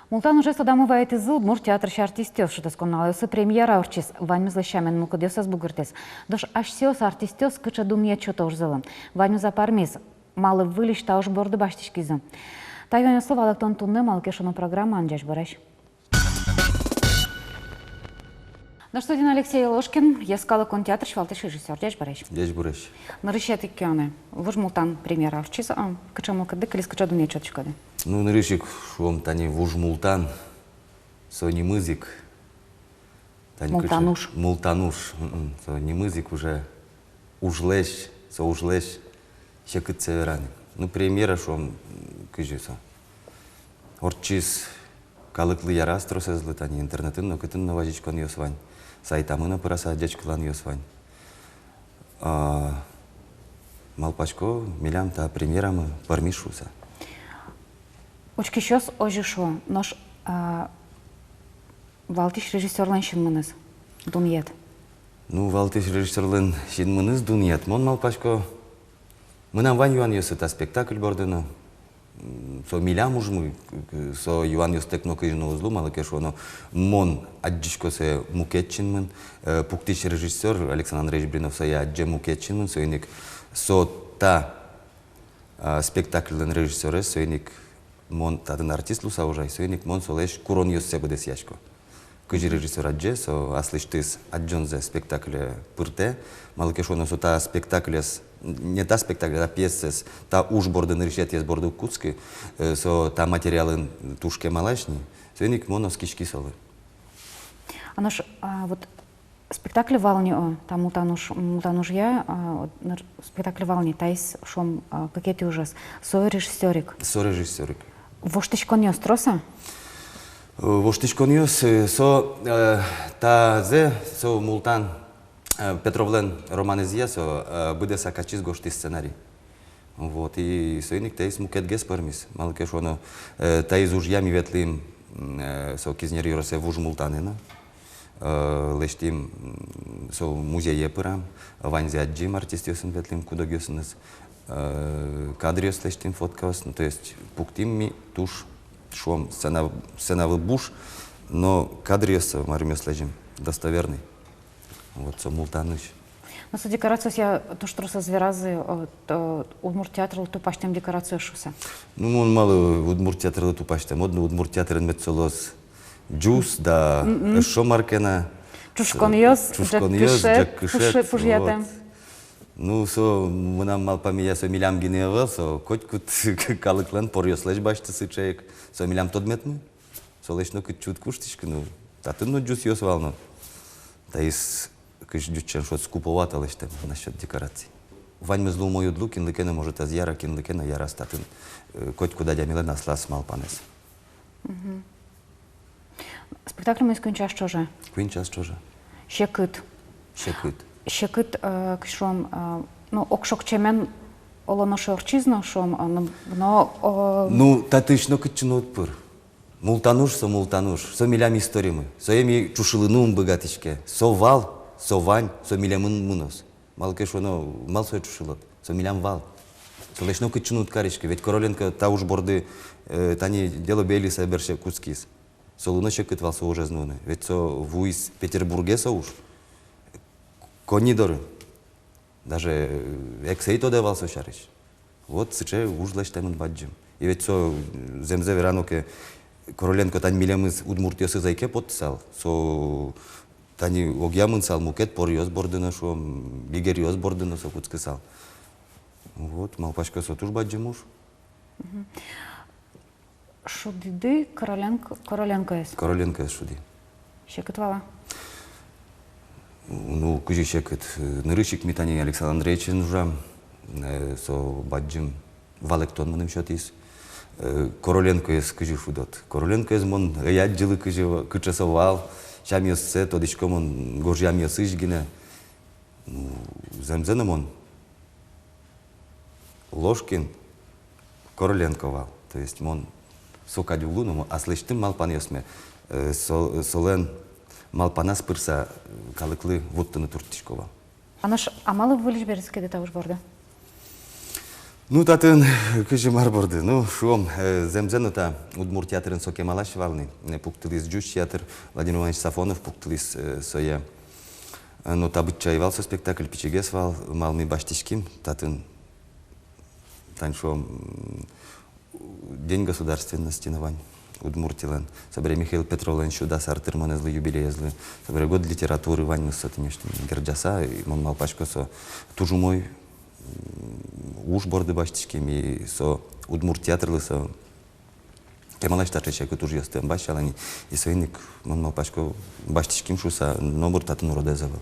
Мултан уже садамывает из Удмурт театр артистёс, что досконалился премьера орчис, ваньмы злащамен мукадёсас бугыртес. Дош ашсёс артистёс кыча думья чё торзылы. Ваньмы запармис, малы вылиш тауш борды баштишкизы. Тайваня слова лактон тунны малкешану программа анджаш бараш. На студии Алексей Ложкин, я скала контеатр, швалтыш режиссер, дяж бараш. Дяж бараш. Нарышет икёны, вож мултан премьера орчис, кыча мулкады, калис кыча думья чё тышкады. Ну, нарышик, шуом тани вож мултан, сони мызик. Мултануш. Мултануш, сони мызик уже ужлеш, со ужлеш, щекыт северани. Ну, премьера шуом кыжыса. Орчис калыклы ярастро сезлы тани интернетын, но кытын наважичкон ёсвань. Сайтамына пыраса дечкылан ёсвань. Малпачко, милям та премьерамы пармишуса. Очкищёс ожишо, нож валтиш режиссерлен шинмыныз, думьет. Ну, валтиш режиссерлен шинмыныз думьет. Мон малпачко, мынам вань юан ёсы та спектакль бордыны. Со милям ужмы, со юан ёс текно кыжыны узлу, малыкешо, но мон аджишко се мукетчинмын. Пуктиш режиссер Александр Андреевич Бринов со я адже мукетчинмын, соиник со та спектакльден режиссер, соиник мон тадын артист луса ужай, соиник мон солеш курон ёс себе дес яшко. Кыжи режиссер адже, со аслыштыс аджонзе спектакле пырте, малыкешо, но со та спектаклес, не та спектакль, а пьесес, та уж бордын решет есть борду куцки, со та материалын тушке малашни, соиник моно скички солы. А наш вот спектакль вални, там мултануш я, спектакль вални, тайс шом какие-то ужас, со режиссерик. Со режиссерик. Воштичкон ёс троса? Воштичкон ёс, со та зе, со мултан Петровлен романезия, со буде сакачиз гошти сценарий. Вот, и соиник тайс мукет гес пармис. Малкеш оно тайс уж ями ветлим со кизнери росе вуж мултанена. Лештим со музей епырам, ванзе аджим артист ёсын ветлим, куда гёсыныз. Кадр ёс лештим фоткавас, то есть пуктим ми туш шом сценавы буш, но кадр ёс марим ёс лежим достоверный. Вот, со мултаныш. Ну, со декорацией я то, что роса зверазы, Удмурт театр ту паштем декорацию шуса. Ну, он мало Удмурт театр ту паштем, одно Удмурт театр мецолос джус, да, шомаркена. Чушкон ёс, джак кыше, пужьятем. Ну, со мы нам мал памия со милям гиневал, со котькут калыклан пор ёс леш башты сычаек, со милям тодметмы, со леш ну кыт чут куштишки, ну, татын ну джус ёс вално. Та из кыш дючен шот скуповато лештем насчет декораций. Ваньмы злу мою длу, кинлыкена может аз яра, кинлыкена яра статын. Котьку дадя миле наслас мал панес. Спектакль мы скончаш чоже. Квинчас чоже. Щекыт. Щекыт. Щекыт кшом, ну, окшок чемен олоно шорчизно шом, но... Ну, татышно кытчыно отпыр. Мултануш, со милям историмы, со еми чушылынуым богатичке, со вал, со вань, со милямын мунос. Малкеш оно, мал со чушылот, со милям вал. Со лешно кытчыно уткаричке, ведь Короленко та уж борды, тани дело бели соберше кускис. Со луноче кытвал со уже знуны, ведь со вуис Петербурге со уж. Конидоры, даже эксейто давал со шарич. Вот сыче уж лештемын баджим. И ведь со земзе вераноке Короленко тань милямыз Удмуртиосы зайке подписал, со тани огьямын сал мукет пор ёс бордыны шо, бигер ёс бордыны со куцкы сал. Вот, малпачка со туж баджим уж. Шудиды Короленко эс. Короленко эс шуди. Щекыт вала. Ну, кыжи щекыт. Нырышик ми тани Александр Андреевич нужам, со баджим валектон мыным шотис. Короленко ес кыжи шудот. Короленко ес мон яджилы кычасовал, шам ёссе, тодичко мон гожьям ёс ижгине. Ну, земзене мон Ложкин Короленко вал. То есть мон сокадю луну, а слыштым малпан ёсме. Солен малпанас пырса калыклы воттыны туртишко вал. А наш амалы вылиш береске де тауш борда? Ну, татын, кыжы марборды. Ну, шуом, земзену та Удмурт театрын соке малаш валны. Пуктылис Джуч театр, Владимир Иванович Сафонов пуктылис соя. Ну, та бытчаевал со спектакль, пичегес вал, малми баштишким, татын, тань шуом, День государственности на вань. Удмуртилен. Собре Михаил Петровлен шуда сартыр монезлы юбилеезлы. Собре год литературы вань мы сотынешты. Герджаса, и мон малпачко со тужумой уж борды баштишким, и со Удмурт театрлы со кемалаш тачечек туж ястем башалани, и соиник мон малпачко баштишким шуса, но буртатын уродезавал.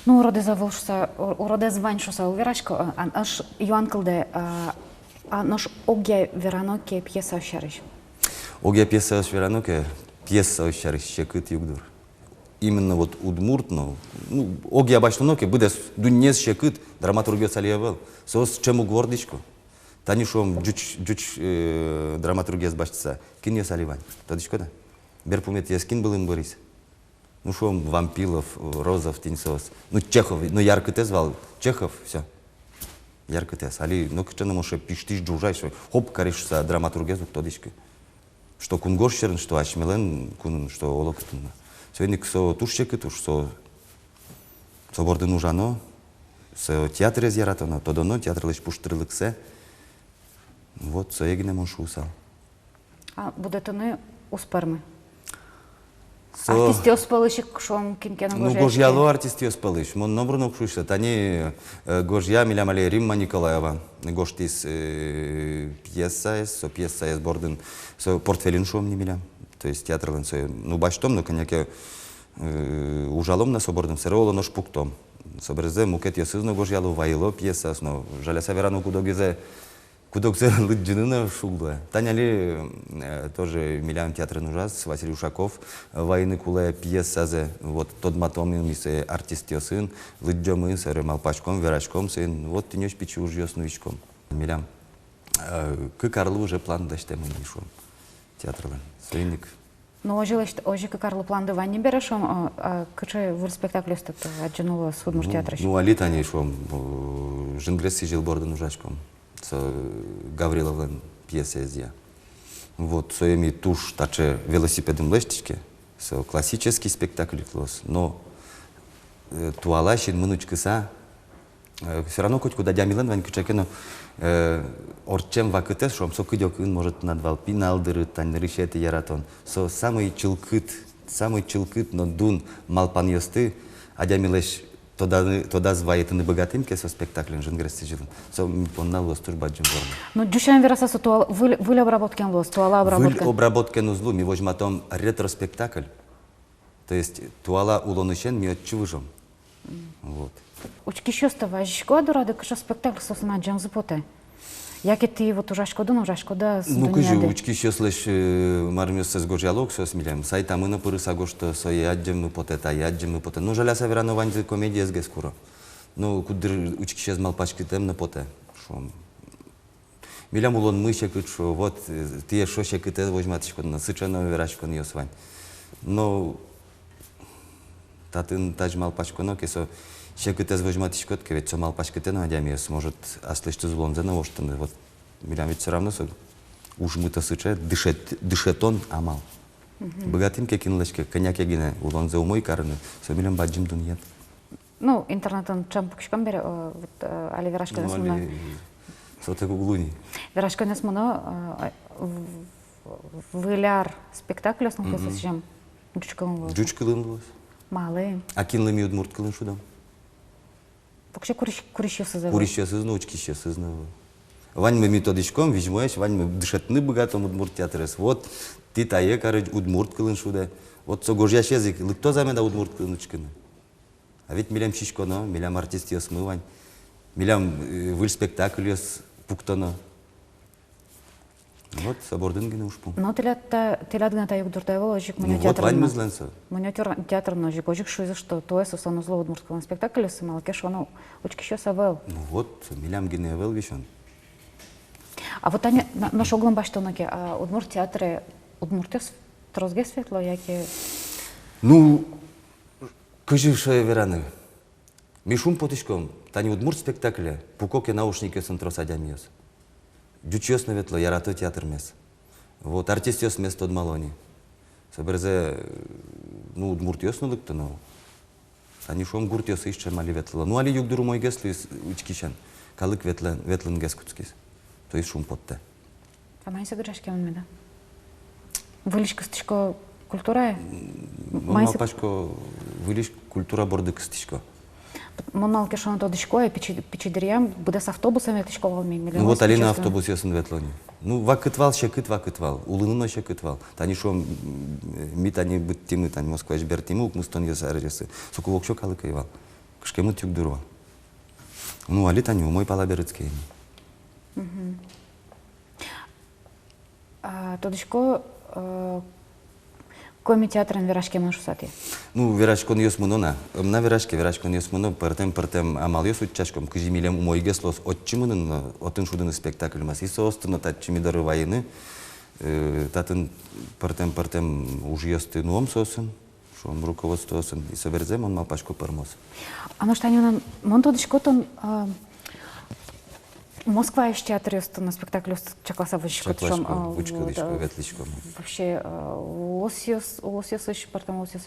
Ну, уродез вань шуса уверашко, аж Йоан Кылде, а наш огя вераноке пьеса ощарыш. Огя пьеса ощарыш, пьеса ощарыш щекыт югдур. Именно вот Удмурт, ну, огя баштуноке, будет дунес щекыт, драматургия салиевел, сос чему гвардичко. Танишом джуч драматургия сбаштца, кинья саливань, тадичко да? Берпумет яскин был им Борис. Ну шом Вампилов, Розов, Тиньсос, ну Чехов, ну ярко те звал, Чехов, все. Ярко те, али, ну кчена моше пиштиш джужай, что хоп кариш са драматургия звук тодичко. Что кунгорщерн, что ачмелен, кун, что олокетна. Сегодня со тушчеки туш, со борден ужано, со театре зяратона, то доно театр лишь пуштрылыксе. Вот, со егне моншусал. А будете не у сперми? Со... Артисти оспалышик шом кимкена Ну, гожешки. гожьяло артисти оспалыш. Мон номрно кшуша. Тани гожья милямале Римма Николаева. Гоштис пьеса, со пьеса с борден, со портфелин шом не милям. То есть театр лансо. Ну, баштом, но коняке ужалом на собордем сероло нож пуктом. Собрезе мукет ясызно гожьяло вайло пьеса, но жаляса верану кудогизе. Кудокзе лыджинына шулда. Таняли тоже милям театр ужас, Василий Ушаков, войны кулая пьесазе, вот тот матом мисе артист сын, лыджомы с малпачком, верачком сын, вот ты нёс пичу уж яснуичком. Милям. К Карлу уже план даште мы не шум. Театрлан. Свинник. Ну, ожи как Карло план да вань не берешом, каче в спектакле стат отжинула с Удмурт театра. Ну, алит они шум. Жингресси жил борден ужачком. Со Гавриловен пьеса я. Вот, своими туш таче велосипедом лештичке, со классический спектакль клосс, но туалащин минучка са, все равно хоть куда дямилен вань кучакено, орчем вакытес, шом со кидёк ин может надвал пиналдыры, тань решеты яратон, со самый чилкыт, но дун малпан ёсты, а дямилеш Тода зваетыны богатымке со спектаклем жингресси жилын. Со понна лос тур баджим ворма. Ну, дюшаем вераса со туал, выль обработкен лос, туала обработкен. Выль обработкен узлу, ми возьматом ретроспектакль. То есть туала улонышен ми отчувыжом. Вот. Учки шостава, жишко дурады, каша спектакль сосна джам запоте. Яке ти вот ужашко да с Ну, кажи, учки шослеш мармёс с гожалок со смилем. Сай там на пырысаго, что со ядджем мы поте. Ну, жаля саверано ваньзе комедия с гескуро. Ну, кудыр учки шез малпачки тем на поте. Шом. Милям улон мышек, что вот ты шо шекыте возьматышко на сычано верачко не освань. Но татын таж малпачко, но кесо шекыте возьматышко, ведь со малпачки те надямес может аслышты злонзе на оштаны. Вот милям ведь все равно со уж мы-то сыче дышетон амал. Богатым кекинлешке коньяк ягине улонзе умой карны, со милям баджим дуньят. Ну, интернетон чам пукшкам бере, али верашка нас муна. Соте гуглуни. Верашка нас муна выляр спектакль основной сосчем. Джучкылын лос. Малы. А кинлами Удмурт кылын шудам. Пукше курищёсы за. Курищёсы зно, учкищёсы зно. Вань мы методичком вижмоешь, вань мы дышатны богатом Удмурт театрес. Вот ты тае карыч Удмурт кылын шуда. Вот со гожьяш язык, лыкто замеда Удмурт кылын учкыны. А ведь милям шишконо, милям артист ёс мывань. Милям выль спектакль ёс пуктоно. Вот собордын гыны ушпу. Но телят гна таюк дуртаевал ожик Ну мне вот театр. вань мызлэнсо. Мне театр ножик ожик шуйза, что то есть основной зло удмуртского спектакля с малкеш оно учкищёса вел. Ну вот милям гыны вел вишон. А вот они наш оглом баштоноке, а Удмурт театре Удмуртес трозге светло, яке. Ну, кажи, що я вераны. Мишум потышком, тани удмурт спектакле, пукоке наушники сентро садямиос. Дючиос наветло, ярато театр мес. Вот, артистиос место от малони. Соберзе, ну, удмуртиос налыкто, но тани шом гуртиос ища мали ветло. Ну, али югдуру мой геслу из учкишен, калык ветлен гескутскис. То есть шум потте. А майся грашки он меда. Вылечка стычко культура? Мал пашко, вылиш культура борды кстичко. Моналки що на то дичко, печидерям, буде з автобусами тичковал мі. Ну вот алина автобус ясын ветлони. Ну вакытвал, шекыт вакытвал, улыныно шекытвал. Тани шом ми тани быт тимы тани Москва жбер тиму, мустон ясаржесы. Соку вокшо калыкайвал. Кышкемы тюк дурва. Ну али тани умой палаберыцкий. То дичко коми театрын верашке мыш усати. Ну верашкон ёс мунона. На верашкон ёс муно партем амал ёс уччашком кыжимилем умой геслос отчимынын отын шудын спектакль мас. Исо остына татчими дары вайыны. Татын партем уж ёсты нуом сосын. Шом руководство осын. Исо верзем он мал пашко пармос. А ну что они мон то дичко тон Москва еще театр ёсты на спектакль чакласа вычко. Вычко, ветличко. Вообще лосьёс партем лосьёс,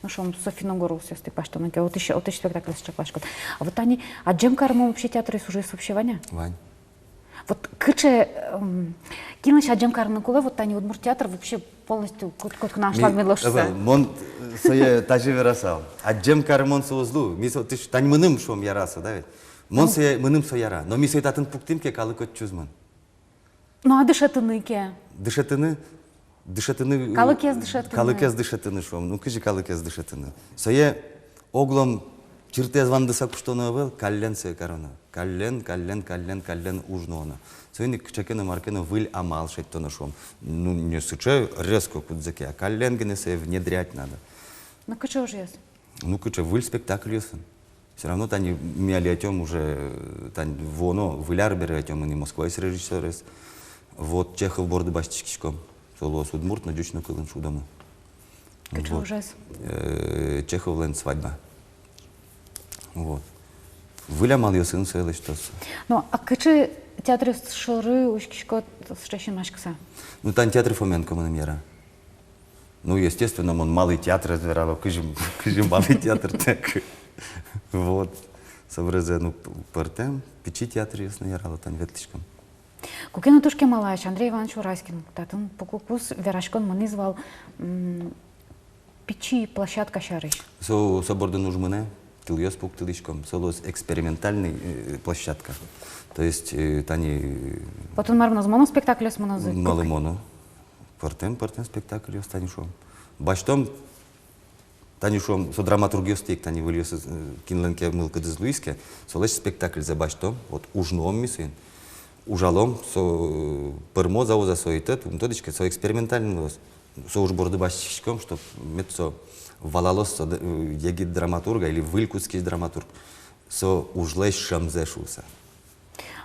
ну шом Софиногор лосьёс ты пашто, ну вот еще спектакль с чаклашко. А вот они, а джем кармо вообще театр есть уже вообще Ваня? Вань. Вот кыче кинуш аджем карны куле, вот они удмурт театр вообще полностью кот наш шлаг медлошса. Мон сое тажи верасал. Аджем кармон соузлу. Мисо ты тань мыным шом яраса, да ведь? Мон сое мыным со яра. Но мисо татын пуктимке калык от чузман. Ну а дышетыны ке? Дышетыны. Калыкез дышетыны. Калыкез дышетыны шом. Ну кыжи калыкез дышетыны. Сое оглом чиртез вандыса куштона был, каллен сое корона. Каллен ужнона. Сойни кчекена маркена выль амал шеттона шом. Ну не сыче резко кудзаке, а каллен генесе внедрять надо. Ну кыче уже есть? Ну кыче выль спектакль ёсын. Все равно тани миали отем уже тань воно выляр бере отем и Москва есть режиссер. Вот Чехов борды баштичком. Солос удмурт на дючно кылын шудаму. Кыче уже есть? Чехов лен свадьба. Вот. Вылямал я сын целый что-то. Ну, а кыче театры шоры ушкишко стрещен машкса? Ну, там театр Фоменко мера. Ну, естественно, он малый театр разбирал, кыжим малый театр так. Вот. Собрезе, ну, партем, печи театр ясно ярало, там ветличком. Кукина тушке малач, Андрей Иванович Ураськин, татын покукус верашкон маны звал печи площадка шарыш. Соборда нужмыне. Тыльёс пук тылычком, солос экспериментальный площадка. То есть тани... Вот он мармоз моноспектакль с монозы. Малы моно. Партем спектакль ёс танишом. Баштом танишом со драматургиос тек тани выльёс кинленке мылка дезлуиске. Солеш спектакль за баштом, вот ужном мисин. Ужалом со пермо заоза соитет, методичка со экспериментальный лос. Со уж борды баштичком, чтоб мецо валалос еги драматурга или вылькутский драматург со ужлеш шамзешуса.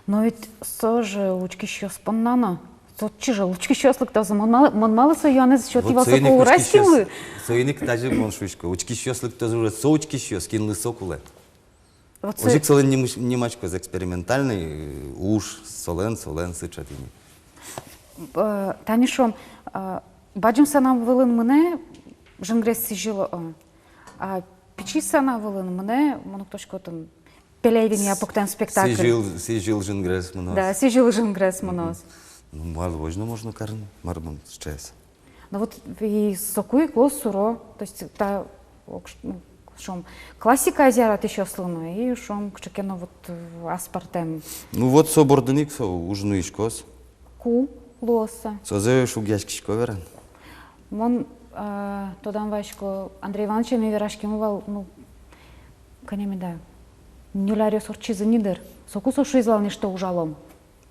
Но ведь со же лучки еще споннано. То чижа лучки еще слыктоза. Мон мало со юаны за счет его соку урайскилы. Соиник даже мон шучко. Учки еще слыктоза уже со учки еще скинули сокуле. Вот Ужик солен немачко за экспериментальный уж солен сычатини. Танишом баджим сана вылын мыне жангрес сижило. А печи сана вылын мыне монуктошко там пелевин я поктен спектакль. Сижил жангрес монос. Да, сижил жангрес монос. Ну, можно карн, мармон сейчас. Ну вот и сокуй клос суро, то есть та шом классика азиарат еще слыну и шом кчекено вот аспартем. Ну вот со борденик со ужну ишкос. Ку лоса. Со зе шугяшкишко верен. Мон тодан вашко Андрей Иванович ми верашки мувал, ну канеми да. Нюлярио сорчизы нидер. Сокусо шуизлал нешто ужалом.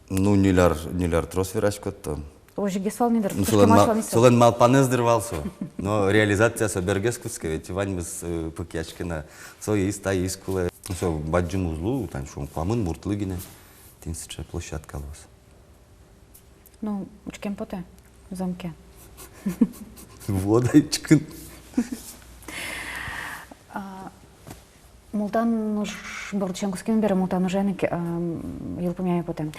Ну ниляр трос верашко то. Ожи гесвал нидер. Ну солен мал панез дырвался. Но реализация со бергескутска ведь вань без пакячкина. Со есть та искуле. Со баджим узлу, там шум квамын муртлыгине. Тинсича площадка лос. Ну, учкем поте в замке. Водайчкин. Мултан уж Богдаченковским берем, мултан уже елпомями потом.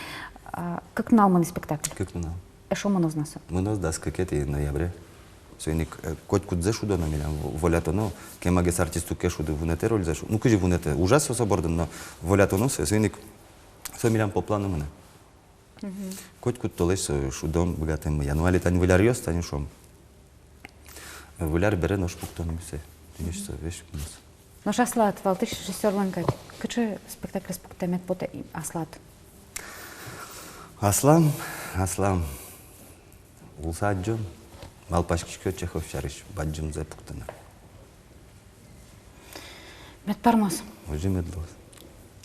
Как налман спектакль? Как на? Шо мы нас нас? Мынос да скакети ноябре. Соник коть кудзе шудо на милям волято, но кемагес артисту кешуду вунете роль зашу. Ну кыжи вунете ужас соборден, но волято но соник со милям по плану мене. Коть куд толеш шудом богатым я. Ну али тань виляр йос тань шом. Виляр бере нож пуктон все. Тинеш со веш мус. Но шаслат, валтыш режиссер ланкать. Кычы спектакль спектамет поте аслат. Аслам. Улсаджон. Малпашкичко Чехов шариш баджым за пуктана. Мет пармос. Ожи медлос.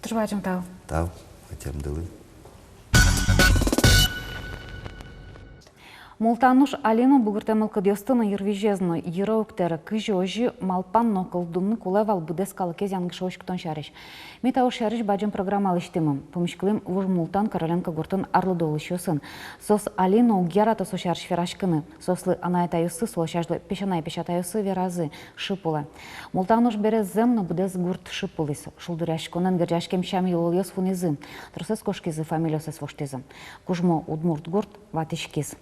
Ты ж бачим тау. Тав, атям дылы. Мултануш Алину бугыртемыл кыдьостыны ервижезно ерауктері кыжы ожи малпан нокылдумны кулевал будескалы кез янгыш ошктон шариш. Мета шариш баджым программал иштимым. Помешкілім уж Мултан Короленко гуртын арлы долышысын. Сос Алину угерата со шариш ферашкыны. Сослы анайтаюсы солошажлы пешанай пешатаюсы веразы шыпулы. Мултануш бере земно будес гурт шыпулыс. Шулдыряшконен герджашкем шам йолыльос фунизы. Тросес кошкизы фамилиосес воштизы. Кужмо удмурт гурт ватишкиз.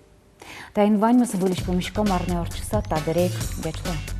Та інваньмыз виліч помішком арне орчиса та дерейк дячла.